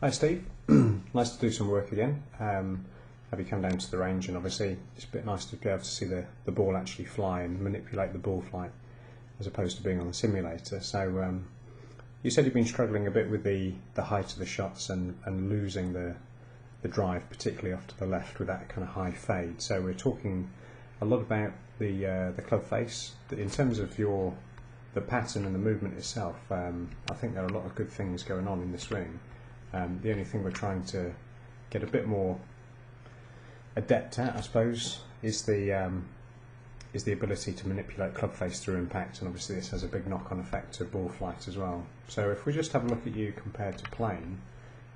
Hi Steve, nice to do some work again. Have you come down to the range, and obviously it's a bit nice to be able to see the ball actually fly and manipulate the ball flight as opposed to being on the simulator. So you said you've been struggling a bit with the height of the shots and losing the drive, particularly off to the left with that kind of high fade. So we're talking a lot about the club face. In terms of the pattern and the movement itself, I think there are a lot of good things going on in this ring. The only thing we're trying to get a bit more adept at, I suppose, is the ability to manipulate club face through impact, and obviously this has a big knock-on effect to ball flight as well. So if we just have a look at you compared to plane,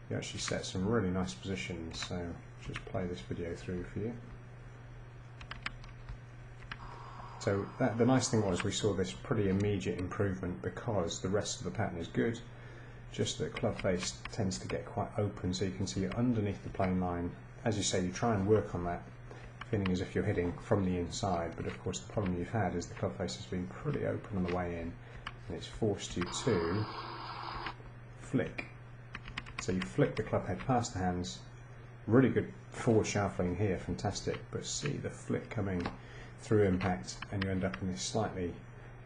you actually set some really nice positions. So just play this video through for you. So the nice thing was we saw this pretty immediate improvement because the rest of the pattern is good. Just that club face tends to get quite open, so you can see you're underneath the plane line. As you say, you try and work on that, feeling as if you're hitting from the inside, but of course the problem you've had is the club face has been pretty open on the way in, and it's forced you to flick. So you flick the club head past the hands, really good forward shaft lean here, fantastic, but see the flick coming through impact, and you end up in this slightly,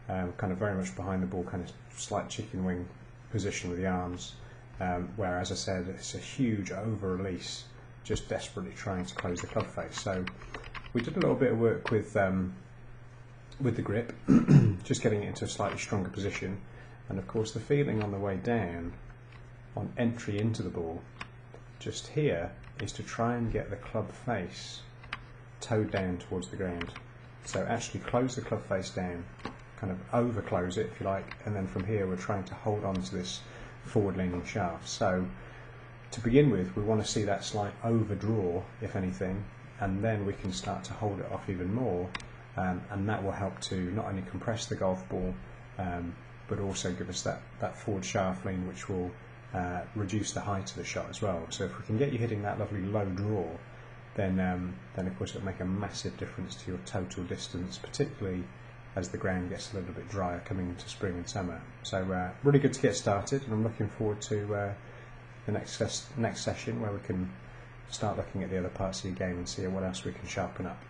kind of very much behind the ball, kind of slight chicken wing position with the arms, where, as I said, it's a huge over release, just desperately trying to close the club face. So we did a little bit of work with the grip, just getting it into a slightly stronger position, and of course the feeling on the way down, on entry into the ball, just here, is to try and get the club face towed down towards the ground. So actually close the club face down, kind of over close it if you like, and then from here we're trying to hold on to this forward leaning shaft. So to begin with, we want to see that slight overdraw, if anything, and then we can start to hold it off even more, and that will help to not only compress the golf ball, but also give us that forward shaft lean, which will reduce the height of the shot as well. So if we can get you hitting that lovely low draw, then of course it'll make a massive difference to your total distance, particularly as the ground gets a little bit drier coming into spring and summer. So really good to get started, and I'm looking forward to the next session where we can start looking at the other parts of your game and see what else we can sharpen up.